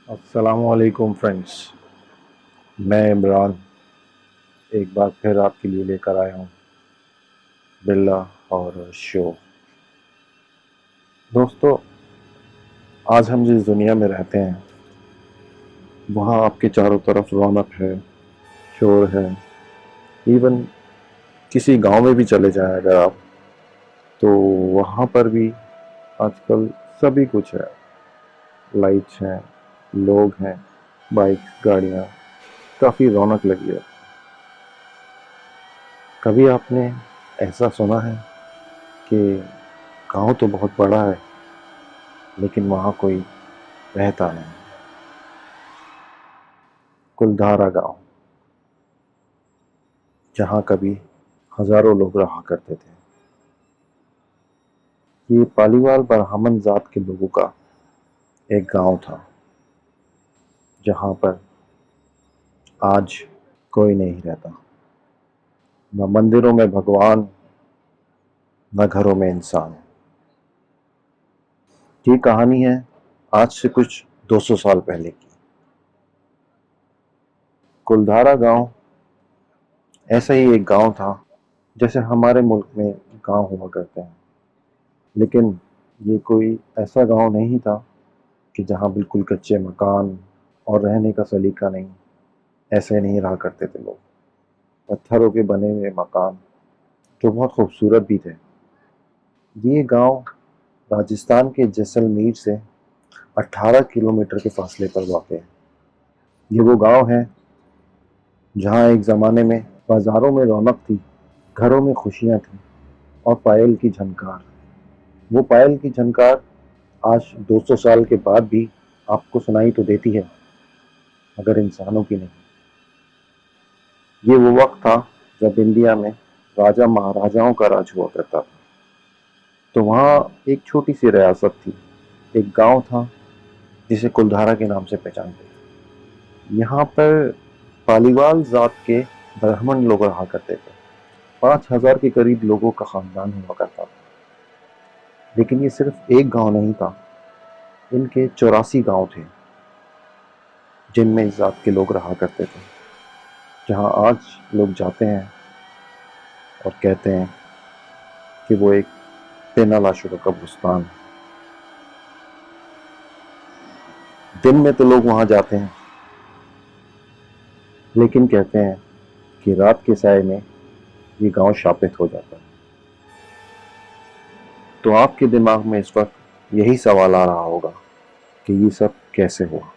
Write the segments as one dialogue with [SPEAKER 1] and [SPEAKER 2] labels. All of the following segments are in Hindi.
[SPEAKER 1] अस्सलामुअलैकुम फ्रेंड्स। मैं इमरान एक बार फिर आपके लिए लेकर आया हूँ बिल्ला हॉरर शो। दोस्तों, आज हम जिस दुनिया में रहते हैं वहाँ आपके चारों तरफ रौनक है, शोर है। इवन किसी गांव में भी चले जाएं अगर आप, तो वहाँ पर भी आजकल सभी कुछ है। लाइट्स हैं, लोग हैं, बाइक्स, गाड़ियाँ, काफ़ी रौनक लगी है। कभी आपने ऐसा सुना है कि गांव तो बहुत बड़ा है लेकिन वहाँ कोई रहता नहीं? कुलधारा गांव, जहाँ कभी हजारों लोग रहा करते थे। ये पालीवाल ब्राह्मण जात के लोगों का एक गांव था, जहाँ पर आज कोई नहीं रहता। न मंदिरों में भगवान, न घरों में इंसान। ये कहानी है आज से कुछ 200 साल पहले की। कुलधारा गांव ऐसा ही एक गांव था जैसे हमारे मुल्क में गांव हुआ करते हैं, लेकिन ये कोई ऐसा गांव नहीं था कि जहाँ बिल्कुल कच्चे मकान और रहने का सलीका नहीं। ऐसे नहीं रहा करते थे लोग। पत्थरों के बने हुए मकान जो बहुत खूबसूरत भी थे। ये गांव राजस्थान के जैसलमेर से 18 किलोमीटर के फासले पर वाक़ है। ये वो गांव है जहाँ एक ज़माने में बाज़ारों में रौनक थी, घरों में खुशियाँ थीं और पायल की झनकार। वो पायल की झनकार आज 200 साल के बाद भी आपको सुनाई तो देती है, मगर इंसानों की नहीं। ये वो वक्त था जब इंडिया में राजा महाराजाओं का राज हुआ करता था। तो वहाँ एक छोटी सी रियासत थी, एक गांव था जिसे कुलधारा के नाम से पहचानते थे। यहाँ पर पालीवाल जात के ब्राह्मण लोग रहा करते थे। 5,000 के करीब लोगों का खानदान हुआ करता था। लेकिन ये सिर्फ एक गांव नहीं था, इनके 84 गांव थे जिनमें इस जात के लोग रहा करते थे। जहाँ आज लोग जाते हैं और कहते हैं कि वो एक बेनालाशुदा कब्रिस्तान है। दिन में तो लोग वहां जाते हैं, लेकिन कहते हैं कि रात के साये में ये गांव शापित हो जाता है। तो आपके दिमाग में इस वक्त यही सवाल आ रहा होगा कि ये सब कैसे हुआ।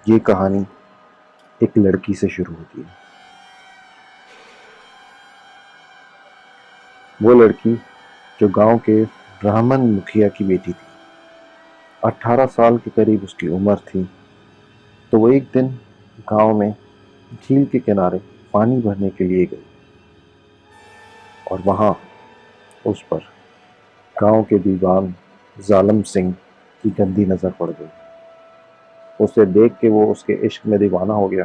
[SPEAKER 1] ये कहानी एक लड़की से शुरू होती है। वो लड़की जो गांव के ब्राह्मण मुखिया की बेटी थी। 18 साल के करीब उसकी उम्र थी। तो वो एक दिन गांव में झील के किनारे पानी भरने के लिए गई और वहां उस पर गांव के दीवान जालम सिंह की गंदी नजर पड़ गई। उसे देख के वो उसके इश्क में दीवाना हो गया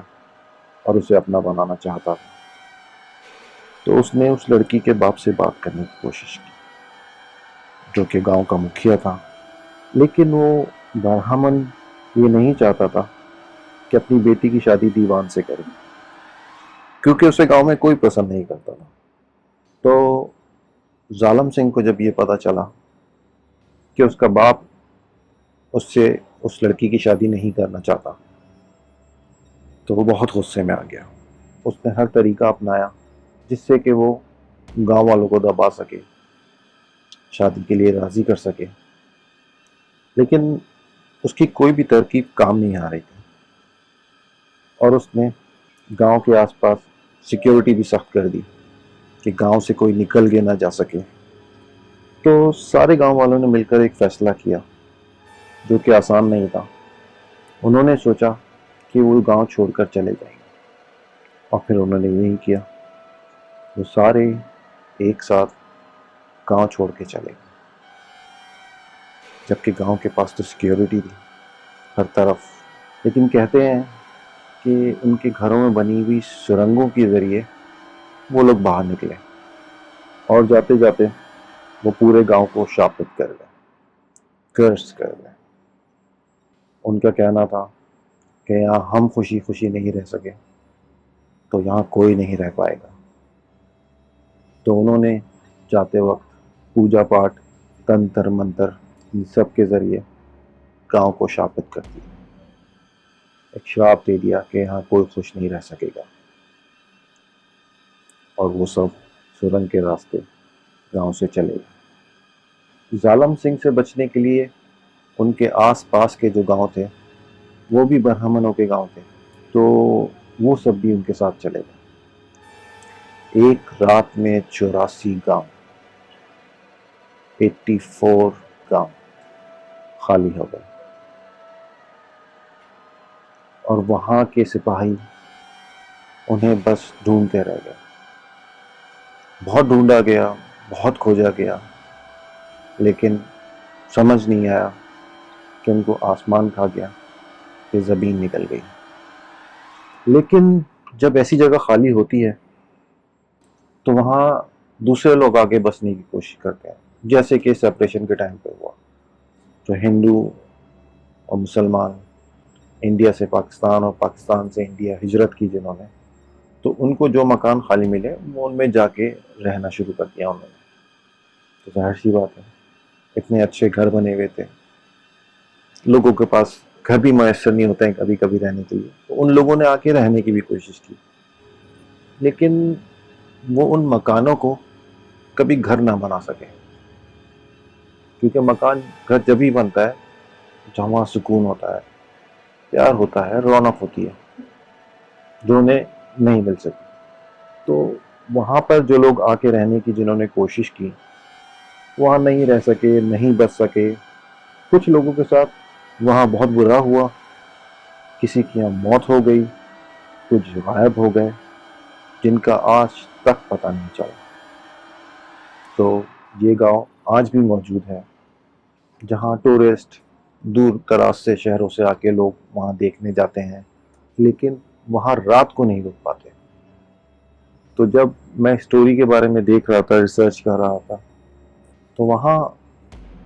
[SPEAKER 1] और उसे अपना बनाना चाहता था। तो उसने उस लड़की के बाप से बात करने की कोशिश की, जो कि गांव का मुखिया था। लेकिन वो ब्राह्मण ये नहीं चाहता था कि अपनी बेटी की शादी दीवान से करे, क्योंकि उसे गांव में कोई पसंद नहीं करता था। तो जालम सिंह को जब ये पता चला कि उसका बाप उससे उस लड़की की शादी नहीं करना चाहता, तो वो बहुत गुस्से में आ गया। उसने हर तरीका अपनाया जिससे कि वो गांव वालों को दबा सके, शादी के लिए राजी कर सके। लेकिन उसकी कोई भी तरकीब काम नहीं आ रही थी और उसने गांव के आसपास सिक्योरिटी भी सख्त कर दी कि गांव से कोई निकल के ना जा सके। तो सारे गांव वालों ने मिलकर एक फैसला किया जो कि आसान नहीं था। उन्होंने सोचा कि वो गांव छोड़कर चले जाएंगे और फिर उन्होंने यही किया। वो सारे एक साथ गांव छोड़ के चले गए, जबकि गांव के पास तो सिक्योरिटी थी हर तरफ। लेकिन कहते हैं कि उनके घरों में बनी हुई सुरंगों के जरिए वो लोग बाहर निकले और जाते जाते वो पूरे गांव को शापित कर गए, कर्स कर गए। उनका कहना था कि यहाँ हम खुशी खुशी नहीं रह सके तो यहाँ कोई नहीं रह पाएगा। तो उन्होंने जाते वक्त पूजा पाठ, तंत्र मंत्र, इन सब के जरिए गांव को शापित कर दिया, एक श्राप दे दिया कि यहाँ कोई खुश नहीं रह सकेगा। और वो सब सुरंग के रास्ते गांव से चले गए। जालम सिंह से बचने के लिए उनके आस पास के जो गांव थे वो भी ब्राह्मणों के गांव थे, तो वो सब भी उनके साथ चले गए। एक रात में 84 गांव, 84 गांव खाली हो गए और वहां के सिपाही उन्हें बस ढूंढते रह गए। बहुत ढूंढा गया, बहुत खोजा गया, लेकिन समझ नहीं आया कि उनको आसमान खा गया कि ज़मीन निकल गई। लेकिन जब ऐसी जगह खाली होती है तो वहाँ दूसरे लोग आगे बसने की कोशिश करते हैं, जैसे कि सेपरेशन के टाइम पे हुआ। तो हिंदू और मुसलमान इंडिया से पाकिस्तान और पाकिस्तान से इंडिया हिजरत की जिन्होंने, तो उनको जो मकान खाली मिले वो उनमें जाके रहना शुरू कर दिया उन्होंने। तो जाहिर सी बात है, इतने अच्छे घर बने हुए थे, लोगों के पास घर भी मैसर नहीं होते हैं कभी कभी रहने के लिए, तो उन लोगों ने आके रहने की भी कोशिश की, लेकिन वो उन मकानों को कभी घर ना बना सके, क्योंकि मकान घर जब ही बनता है जहाँ वहाँ सुकून होता है, प्यार होता है, रौनक होती है, जो उन्हें नहीं मिल सकी। तो वहाँ पर जो लोग आके रहने की जिन्होंने कोशिश की, वहाँ नहीं रह सके, नहीं बच सके। कुछ लोगों के साथ वहाँ बहुत बुरा हुआ, किसी की यहाँ मौत हो गई, कुछ गायब हो गए, जिनका आज तक पता नहीं चला। तो ये गांव आज भी मौजूद है, जहाँ टूरिस्ट दूर दराज से शहरों से आके लोग वहाँ देखने जाते हैं, लेकिन वहाँ रात को नहीं रुक पाते। तो जब मैं स्टोरी के बारे में देख रहा था, रिसर्च कर रहा था, तो वहाँ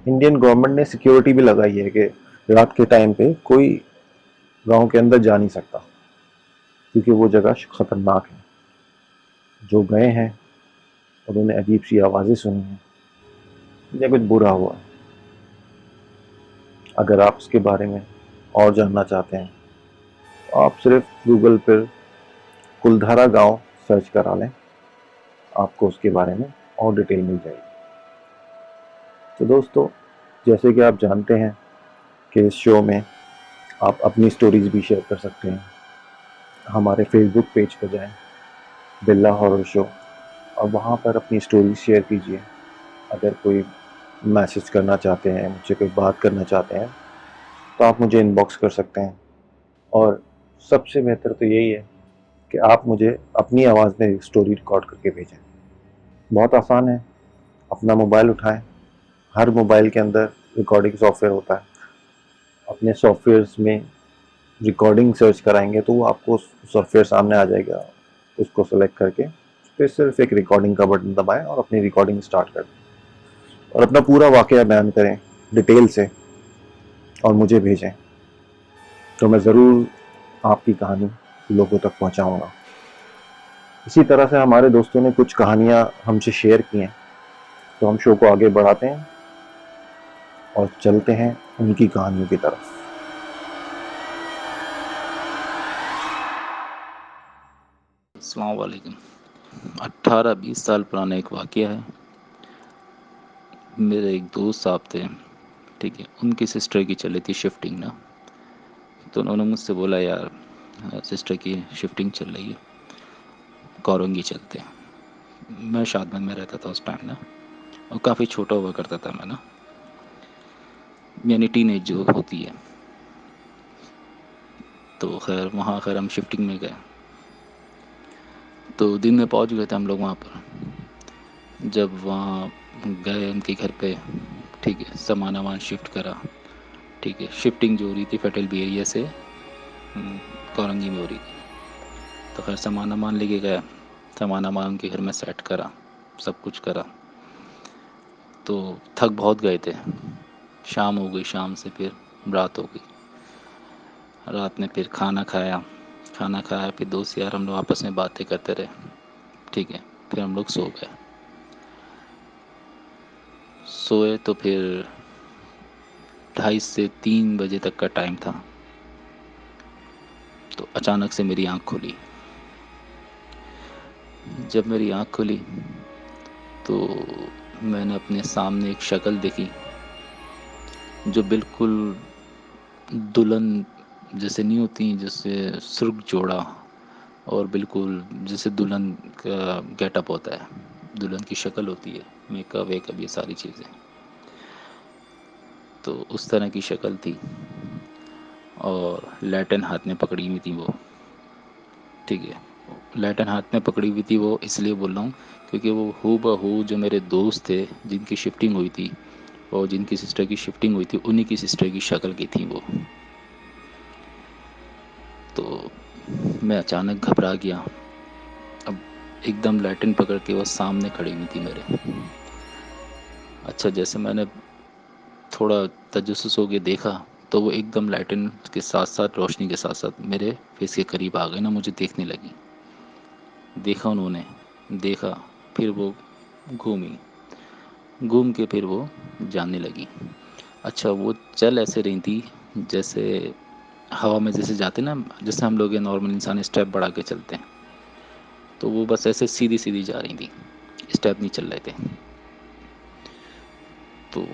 [SPEAKER 1] इंडियन गवर्नमेंट ने सिक्योरिटी भी लगाई है कि रात के टाइम पे कोई गांव के अंदर जा नहीं सकता, क्योंकि वो जगह खतरनाक है। जो गए हैं उन्होंने अजीब सी आवाज़ें सुनी हैं या कुछ बुरा हुआ। अगर आप उसके बारे में और जानना चाहते हैं तो आप सिर्फ गूगल पर कुलधारा गांव सर्च करा लें, आपको उसके बारे में और डिटेल मिल जाएगी। तो दोस्तों, जैसे कि आप जानते हैं कि इस शो में आप अपनी स्टोरीज भी शेयर कर सकते हैं। हमारे फेसबुक पेज पर जाएं, बिल्ला हॉरर शो, और वहाँ पर अपनी स्टोरीज शेयर कीजिए। अगर कोई मैसेज करना चाहते हैं, मुझसे कोई बात करना चाहते हैं, तो आप मुझे इनबॉक्स कर सकते हैं। और सबसे बेहतर तो यही है कि आप मुझे अपनी आवाज़ में स्टोरी रिकॉर्ड करके भेजें। बहुत आसान है, अपना मोबाइल उठाएं, हर मोबाइल के अंदर रिकॉर्डिंग सॉफ्टवेयर होता है। अपने सॉफ्टवेयर्स में रिकॉर्डिंग सर्च कराएंगे तो वो आपको सॉफ्टवेयर सामने आ जाएगा, उसको सेलेक्ट करके उस पर सिर्फ एक रिकॉर्डिंग का बटन दबाएं और अपनी रिकॉर्डिंग स्टार्ट कर दें और अपना पूरा वाकया बयान करें डिटेल से और मुझे भेजें। तो मैं ज़रूर आपकी कहानी लोगों तक पहुंचाऊंगा। इसी तरह से हमारे दोस्तों ने कुछ कहानियां हमसे शेयर की हैं, तो हम शो को आगे बढ़ाते हैं और चलते हैं उनकी कहानियों की तरफ।
[SPEAKER 2] अस्सलाम वालेकुम। 18-20 साल पुराना एक वाक़या है। मेरे एक दोस्त साहब थे, ठीक है, उनकी सिस्टर की चली थी शिफ्टिंग ना, तो उन्होंने मुझसे बोला यार सिस्टर की शिफ्टिंग चल रही है, कौरंगी चलते हैं। मैं शादमन में रहता था उस टाइम ना, और काफ़ी छोटा हुआ करता था मैं ना, यानी टीनेज जो होती है। तो खैर वहाँ खैर हम शिफ्टिंग में गए, तो दिन में पहुँच गए थे हम लोग वहाँ पर। जब वहाँ गए उनके घर पे, ठीक है, सामान वामान शिफ्ट करा, ठीक है, शिफ्टिंग जो हो रही थी फेटल बी एरिया से कौरंगी में हो रही थी। तो खैर सामान वामान लेके गया, सामान वामान उनके घर में सेट करा, सब कुछ करा। तो थक बहुत गए थे, शाम हो गई, शाम से फिर रात हो गई। रात में फिर खाना खाया। खाना खाया फिर दोस्त यार हम लोग आपस में बातें करते रहे। ठीक है, फिर हम लोग सो गए। सोए तो फिर 2:30 से 3 बजे तक का टाइम था। तो अचानक से मेरी आँख खुली। जब मेरी आँख खुली तो मैंने अपने सामने एक शक्ल देखी जो बिल्कुल दुल्हन जैसे नहीं होती, जैसे सुर्ख जोड़ा और बिल्कुल जैसे दुल्हन का गेटअप होता है, दुल्हन की शक्ल होती है, मेकअप वेकअप ये सारी चीज़ें। तो उस तरह की शक्ल थी और लैटन हाथ में पकड़ी हुई थी वो। ठीक है, लैटन हाथ में पकड़ी हुई थी वो इसलिए बोल रहा हूँ क्योंकि वो हू बहू जो मेरे दोस्त थे जिनकी शिफ्टिंग हुई थी और जिनकी सिस्टर की शिफ्टिंग हुई थी उन्हीं की सिस्टर की शक्ल की थी वो। तो मैं अचानक घबरा गया। अब एकदम लैटन पकड़ के वो सामने खड़ी हुई थी मेरे। अच्छा, जैसे मैंने थोड़ा तजस्सुस हो के देखा तो वो एकदम लाइटन के साथ साथ रोशनी के साथ साथ मेरे फेस के करीब आ गई ना, मुझे देखने लगी। देखा उन्होंने, देखा, फिर वो घूमी, घूम के फिर वो जाने लगी। अच्छा, वो चल ऐसे रही थी जैसे हवा में जैसे जाते ना, जैसे हम लोग ये नॉर्मल इंसान स्टेप बढ़ा के चलते हैं, तो वो बस ऐसे सीधी सीधी जा रही थी, स्टेप नहीं चल रहे थे। तो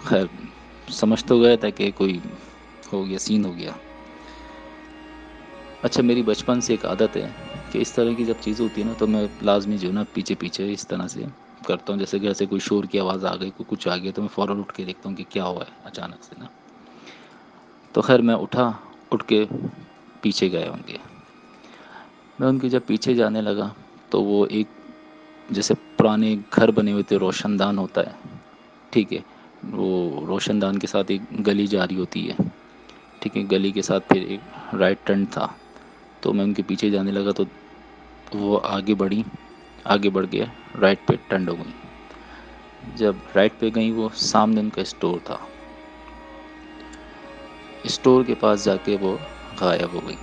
[SPEAKER 2] खैर समझ तो गया था कि कोई हो गया, सीन हो गया। अच्छा, मेरी बचपन से एक आदत है कि इस तरह की जब चीज़ होती है ना तो मैं लाजमी जो है ना पीछे पीछे इस तरह से करता हूँ, जैसे घर से कोई शोर की आवाज़ आ गई, कोई कुछ आ गया तो मैं फ़ौरन उठ के देखता हूँ कि क्या हुआ है अचानक से ना। तो खैर मैं उठा, उठ के पीछे गया उनके। मैं उनके जब पीछे जाने लगा तो वो एक जैसे पुराने घर बने हुए थे, रोशनदान होता है, ठीक है, वो रोशनदान के साथ एक गली जा रही होती है। ठीक है, गली के साथ फिर एक राइट टर्न था। तो मैं उनके पीछे जाने लगा तो वो आगे बढ़ी, आगे बढ़ के राइट पे टर्न हो गई। जब राइट पे गई वो सामने उनका स्टोर था। स्टोर के पास जाके वो गायब हो गई।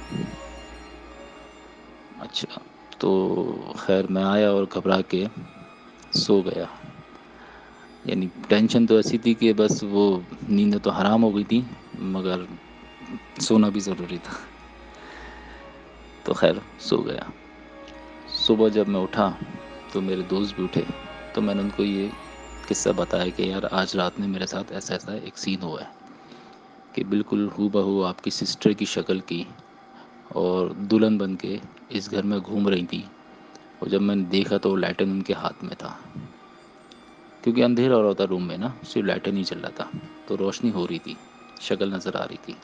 [SPEAKER 2] अच्छा, तो खैर मैं आया और घबरा के सो गया। यानी टेंशन तो ऐसी थी कि बस वो नींद तो हराम हो गई थी, मगर सोना भी ज़रूरी था। तो खैर सो गया। सुबह जब मैं उठा तो मेरे दोस्त भी उठे। तो मैंने उनको ये किस्सा बताया कि यार आज रात में मेरे साथ ऐसा ऐसा एक सीन हुआ है कि बिल्कुल हू बहू आपकी सिस्टर की शक्ल की और दुल्हन बन के इस घर में घूम रही थी। और जब मैंने देखा तो लाइटन उनके हाथ में था, क्योंकि अंधेरा हो रहा था रूम में ना, सिर्फ लाइटन ही चल रहा था, तो रोशनी हो रही थी, शक्ल नज़र आ रही थी।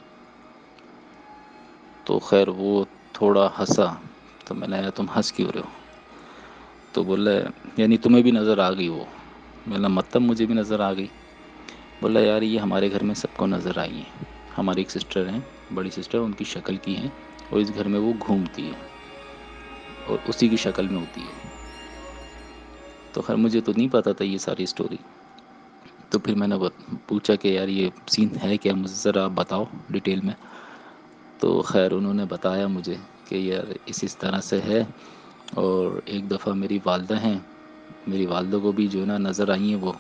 [SPEAKER 2] तो खैर वो थोड़ा हंसा। तो मैंने यार तुम हंस क्यों रहे हो? तो बोला यानी तुम्हें भी नज़र आ गई वो? मैंने मतलब मुझे भी नज़र आ गई। बोला यार ये हमारे घर में सबको नज़र आई है, हमारी एक सिस्टर हैं, बड़ी सिस्टर, उनकी शक्ल की हैं और इस घर में वो घूमती है और उसी की शक्ल में होती है। तो खैर मुझे तो नहीं पता था ये सारी स्टोरी। तो फिर मैंने पूछा कि यार ये सीन है क्या, मुझे ज़रा आप बताओ डिटेल में। तो खैर उन्होंने बताया मुझे कि यार इस तरह से है। और एक दफ़ा मेरी वालदा हैं, मेरी वालदा को भी जो है ना नज़र आई हैं वो,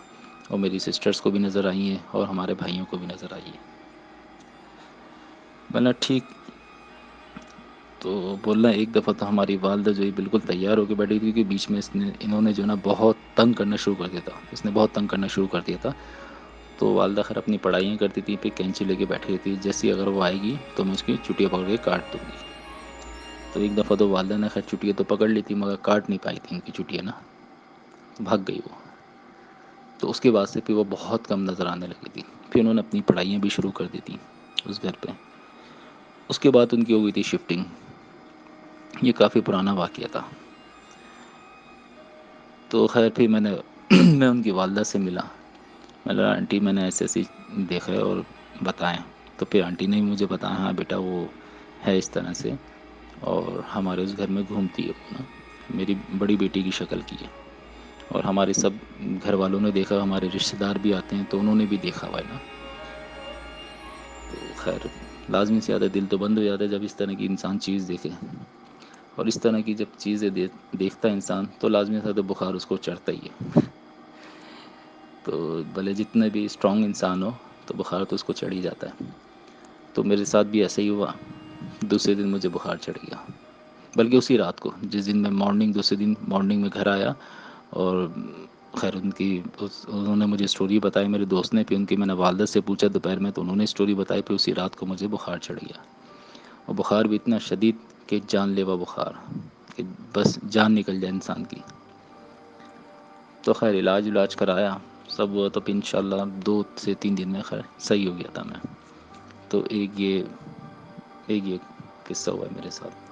[SPEAKER 2] और मेरी सिस्टर्स को भी नज़र आई हैं और हमारे भाइयों को भी नज़र आई है। मैंने ठीक। तो बोलना एक दफ़ा तो हमारी वालदा जो है बिल्कुल तैयार होकर बैठी थी कि बीच में इन्होंने जो है ना बहुत तंग करना शुरू कर दिया था, इसने बहुत तंग करना शुरू कर दिया था। तो वालदा खैर अपनी पढ़ाइयाँ करती थी, फिर कैंची लेके बैठी रहती, जैसी अगर वो आएगी तो मैं उसकी चुटिया पकड़ के काट दूँगी। तो एक दफ़ा तो वालदा ने खैर चुटिया तो पकड़ ली थी मगर काट नहीं पाई थी उनकी चुटिया ना, भाग गई वो। तो उसके बाद से फिर वो बहुत कम नज़र आने लगी थी। फिर उन्होंने अपनी पढ़ाइयाँ भी शुरू कर दी थी उस घर पे। उसके बाद उनकी हो गई थी शिफ्टिंग। ये काफ़ी पुराना वाक़या था। तो खैर फिर मैंने मैं उनकी वालदा से मिला। मैंने बोला आंटी मैंने ऐसे ऐसे देखा है और बताएं। तो फिर आंटी ने भी मुझे बताया हाँ बेटा वो है इस तरह से और हमारे उस घर में घूमती है वो ना, मेरी बड़ी बेटी की शक्ल की है। और हमारे सब घर वालों ने देखा, हमारे रिश्तेदार भी आते हैं तो उन्होंने भी देखा हुआ है ना। तो खैर लाजमी सी आदत, दिल तो बंद हो जाता है जब इस तरह की इंसान चीज़ देखे। और इस तरह की जब चीज़ें देखता है इंसान तो लाजमी सा तो बुखार उसको चढ़ता ही है। तो भले जितने भी स्ट्रॉन्ग इंसान हो तो बुखार तो उसको चढ़ ही जाता है। तो मेरे साथ भी ऐसा ही हुआ। दूसरे दिन मुझे बुखार चढ़ गया, बल्कि उसी रात को, जिस दिन मैं मॉर्निंग, दूसरे दिन मॉर्निंग में घर आया। और खैर उन्होंने मुझे स्टोरी बताई, मेरे दोस्त ने, फिर उनकी मैंने वालदा से पूछा दोपहर में, तो उन्होंने स्टोरी बताई। फिर उसी रात को मुझे बुखार चढ़ गया, और बुखार भी इतना शदीद कि जानलेवा बुखार, कि बस जान निकल जाए इंसान की। तो खैर इलाज कराया, सब हुआ, तो इंशाल्लाह 2 से 3 दिन में खैर सही हो गया था मैं। तो एक ये किस्सा हुआ है मेरे साथ।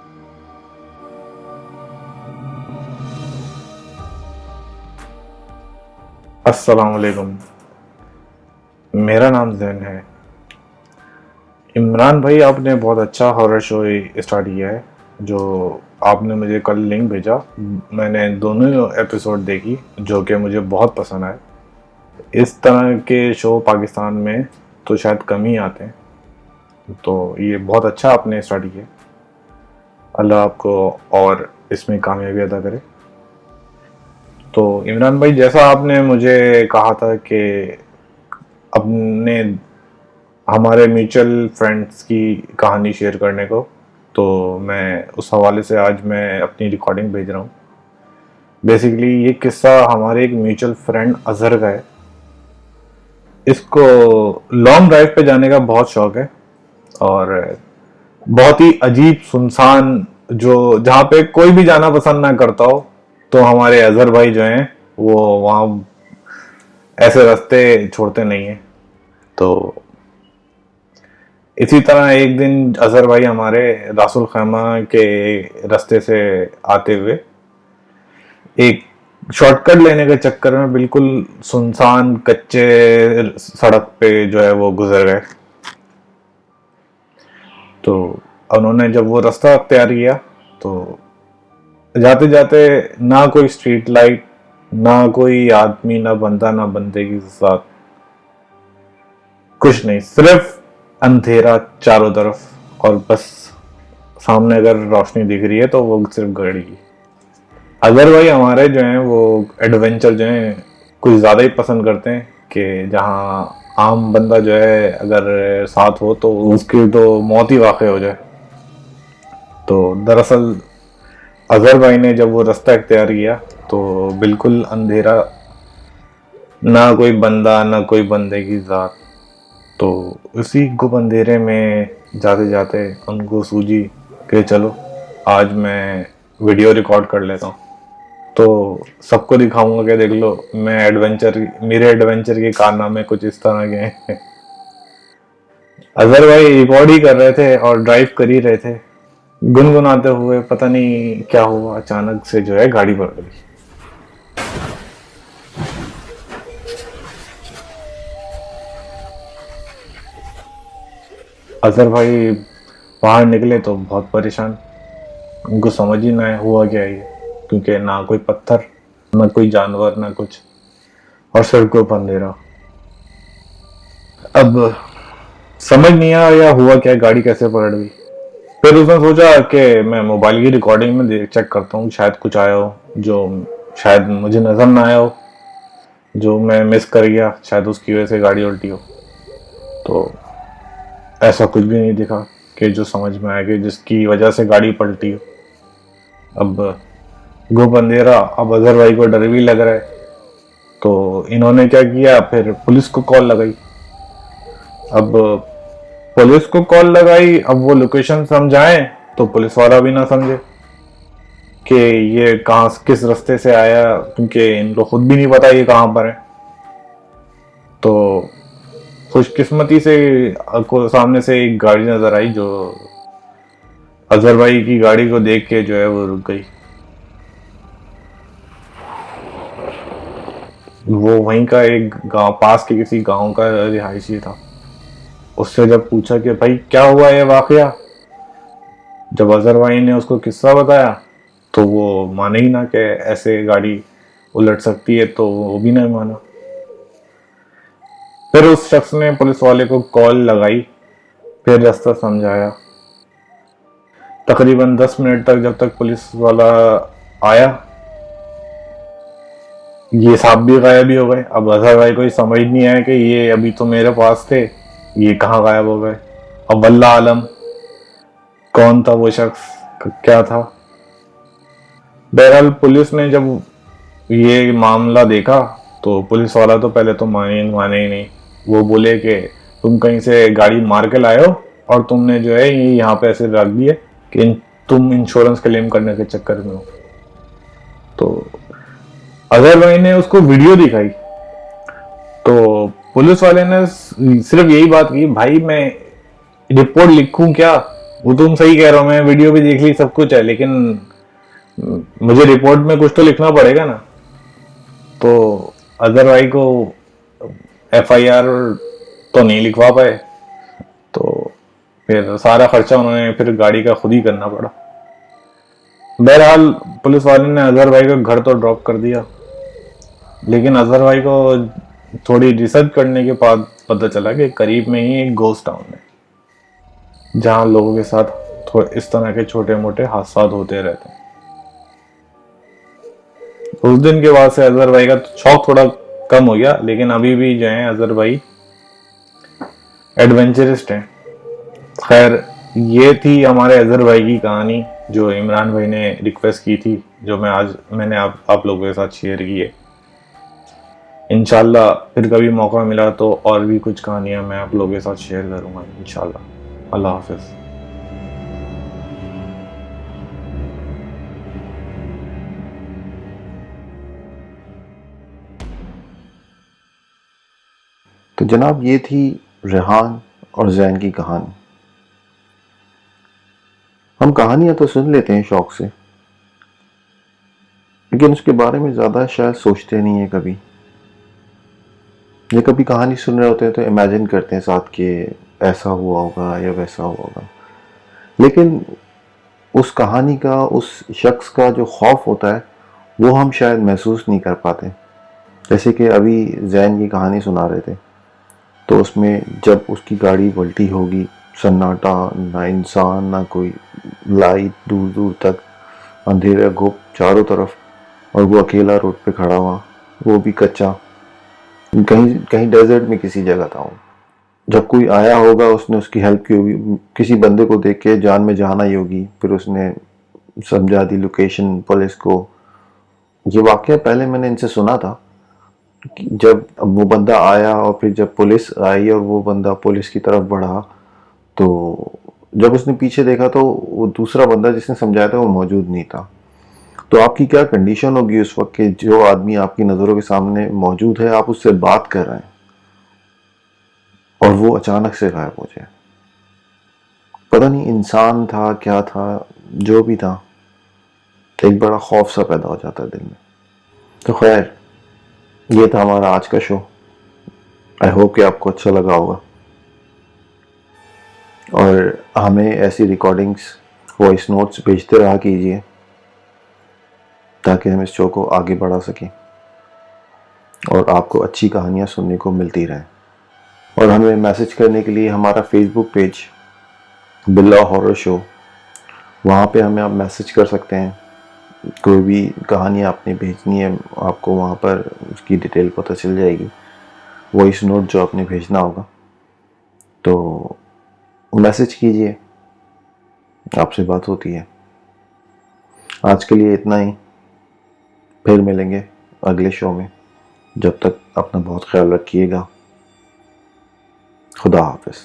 [SPEAKER 3] अस्सलाम वालेकुम। मेरा नाम जैन है। इमरान भाई, आपने बहुत अच्छा हॉरर शो स्टार्ट किया है। जो आपने मुझे कल लिंक भेजा, मैंने दोनों एपिसोड देखी, जो कि मुझे बहुत पसंद आए। इस तरह के शो पाकिस्तान में तो शायद कम ही आते हैं, तो ये बहुत अच्छा आपने स्टार्ट किया। अल्लाह आपको और इसमें कामयाबी अदा करे। तो इमरान भाई, जैसा आपने मुझे कहा था कि अपने हमारे म्यूचुअल फ्रेंड्स की कहानी शेयर करने को, तो मैं उस हवाले से आज मैं अपनी रिकॉर्डिंग भेज रहा हूँ। बेसिकली ये किस्सा हमारे एक म्यूचुअल फ्रेंड अजहर का है। इसको लॉन्ग ड्राइव पे जाने का बहुत शौक है, और बहुत ही अजीब सुनसान, जो जहाँ पे कोई भी जाना पसंद ना करता हो, तो हमारे अजहर भाई जो हैं वो वहाँ ऐसे रास्ते छोड़ते नहीं हैं। तो इसी तरह एक दिन अजहर भाई हमारे रासुल खैमा के रास्ते से आते हुए एक शॉर्टकट लेने के चक्कर में बिल्कुल सुनसान कच्चे सड़क पे जो है वो गुजर गए। तो उन्होंने जब वो रास्ता अख्तियार किया, तो जाते जाते ना कोई स्ट्रीट लाइट, ना कोई आदमी, ना बंदा ना बंदे के साथ, कुछ नहीं, सिर्फ अंधेरा चारों तरफ। और बस सामने अगर रोशनी दिख रही है तो वो सिर्फ गाड़ी की। अगर भाई हमारे जो हैं वो एडवेंचर जो हैं कुछ ज़्यादा ही पसंद करते हैं, कि जहाँ आम बंदा जो है अगर साथ हो तो उसकी तो मौत ही वाक़ई हो जाए। तो दरअसल अजहर भाई ने जब वो रास्ता इख्तियार किया, तो बिल्कुल अंधेरा, ना कोई बंदा ना कोई बंदे की ज़ात। तो उसी गुप अंधेरे में जाते जाते उनको सूझी कि चलो आज मैं वीडियो रिकॉर्ड कर लेता हूँ, तो सबको दिखाऊंगा कि देख लो मेरे एडवेंचर के कारनामे कुछ इस तरह के हैं। अजहर भाई रिकॉर्ड ही कर रहे थे और ड्राइव कर ही रहे थे, गुनगुनाते हुए। पता नहीं क्या हुआ, अचानक से जो है गाड़ी पलट गई। अजहर भाई बाहर निकले तो बहुत परेशान, उनको समझ ही ना आया हुआ क्या है ये, क्योंकि ना कोई पत्थर, ना कोई जानवर, ना कुछ, और सड़कों पर अंधेरा। अब समझ नहीं आया हुआ क्या, गाड़ी कैसे पलट गई। फिर उसने सोचा कि मैं मोबाइल की रिकॉर्डिंग में चेक करता हूँ, शायद कुछ आया हो जो शायद मुझे नजर ना आया हो, जो मैं मिस कर गया, शायद उसकी वजह से गाड़ी उल्टी हो। तो ऐसा कुछ भी नहीं दिखा कि जो समझ में आया कि जिसकी वजह से गाड़ी पलटी हो। अब गुप अंधेरा, अब अजहर भाई को डर भी लग रहा है। तो इन्होंने क्या किया, फिर पुलिस को कॉल लगाई। अब पुलिस को कॉल लगाई, अब वो लोकेशन समझाएं तो पुलिस वाला भी ना समझे कि ये कहाँ किस रास्ते से आया, क्योंकि इनको खुद भी नहीं पता ये कहाँ पर है। तो खुशकिस्मती से को सामने से एक गाड़ी नजर आई, जो अजहर भाई की गाड़ी को देख के जो है वो रुक गई। वो वहीं का एक गांव, पास के किसी गांव का रिहायशी था। उससे जब पूछा कि भाई क्या हुआ ये वाकया, जब अजहर भाई ने उसको किस्सा बताया, तो वो माने ही ना कि ऐसे गाड़ी उलट सकती है, तो वो भी नहीं माना। फिर उस शख्स ने पुलिस वाले को कॉल लगाई, फिर रास्ता समझाया। तकरीबन 10 मिनट तक जब तक पुलिस वाला आया, ये साहब भी गायब ही हो गए। अब अजहर भाई को ये समझ नहीं आया कि ये अभी तो मेरे पास थे, ये कहाँ गायब हो गए। अब वल्लाह आलम कौन था वो शख्स, क्या था। बहरहाल पुलिस ने जब ये मामला देखा तो पुलिस वाला तो पहले तो माने ही नहीं। वो बोले कि तुम कहीं से गाड़ी मार के लाए हो और तुमने जो है ये यहाँ पे ऐसे रख दिए कि तुम इंश्योरेंस क्लेम करने के चक्कर में हो। तो अजहर भाई ने उसको वीडियो दिखाई तो पुलिस वाले ने सिर्फ यही बात की, भाई मैं रिपोर्ट लिखूं क्या? वो तुम सही कह रहे हो, मैं वीडियो भी देख ली, सब कुछ है, लेकिन मुझे रिपोर्ट में कुछ तो लिखना पड़ेगा ना। तो अजहर भाई को एफआईआर तो नहीं लिखवा पाए, तो फिर सारा खर्चा उन्होंने फिर गाड़ी का खुद ही करना पड़ा। बहरहाल पुलिस वाले ने अजहर भाई को घर तो ड्रॉप कर दिया, लेकिन अजहर भाई को थोड़ी रिसर्च करने के बाद पता चला कि करीब में ही एक गोस्ट टाउन है जहां लोगों के साथ इस तरह के छोटे मोटे हादसा होते रहते हैं। उस दिन के बाद से अजहर भाई का शौक थोड़ा कम हो गया, लेकिन अभी भी जो है अजहर भाई एडवेंचरिस्ट हैं। खैर, ये थी हमारे अजहर भाई की कहानी जो इमरान भाई ने रिक्वेस्ट की थी, जो मैंने आप लोगों के साथ शेयर की है। इंशाल्लाह फिर कभी मौका मिला तो और भी कुछ कहानियां मैं आप लोगों के साथ शेयर करूंगा इंशाल्लाह। अल्लाह हाफिज।
[SPEAKER 1] तो जनाब, ये थी रेहान और जैन की कहानी। हम कहानियां तो सुन लेते हैं शौक से, लेकिन उसके बारे में ज़्यादा शायद सोचते नहीं है कभी। या कभी कहानी सुन रहे होते हैं तो इमेजिन करते हैं साथ के ऐसा हुआ होगा या वैसा हुआ होगा, लेकिन उस कहानी का, उस शख्स का जो खौफ होता है वो हम शायद महसूस नहीं कर पाते। जैसे कि अभी जैन की कहानी सुना रहे थे, तो उसमें जब उसकी गाड़ी पलटी होगी, सन्नाटा, ना इंसान ना कोई लाइट, दूर दूर तक अंधेरा घुप चारों तरफ, और वो अकेला रोड पे खड़ा हुआ, वो भी कच्चा, कहीं कहीं डेजर्ट में किसी जगह था वो। जब कोई आया होगा उसने उसकी हेल्प की होगी, किसी बंदे को देख के जान में जान आई होगी, फिर उसने समझा दी लोकेशन पुलिस को। ये वाकया पहले मैंने इनसे सुना था कि जब वो बंदा आया और फिर जब पुलिस आई और वो बंदा पुलिस की तरफ बढ़ा, तो जब उसने पीछे देखा तो वो दूसरा बंदा जिसने समझाया था वो मौजूद नहीं था। तो आपकी क्या कंडीशन होगी उस वक्त कि जो आदमी आपकी नज़रों के सामने मौजूद है, आप उससे बात कर रहे हैं और वो अचानक से गायब हो जाए। पता नहीं इंसान था क्या था, जो भी था, एक बड़ा खौफ सा पैदा हो जाता है दिल में। तो खैर, ये था हमारा आज का शो। आई होप कि आपको अच्छा लगा होगा, और हमें ऐसी रिकॉर्डिंग्स, वॉइस नोट्स भेजते रहा कीजिए ताकि हम इस शो को आगे बढ़ा सकें और आपको अच्छी कहानियाँ सुनने को मिलती रहें। और हमें मैसेज करने के लिए हमारा फेसबुक पेज बिल्ला हॉरर शो, वहाँ पे हमें आप मैसेज कर सकते हैं। कोई भी कहानी आपने भेजनी है, आपको वहाँ पर उसकी डिटेल पता चल जाएगी, वॉइस नोट जो आपने भेजना होगा, तो मैसेज कीजिए, आपसे बात होती है। आज के लिए इतना ही, फिर मिलेंगे अगले शो में। जब तक अपना बहुत ख्याल रखिएगा। खुदा हाफिज़।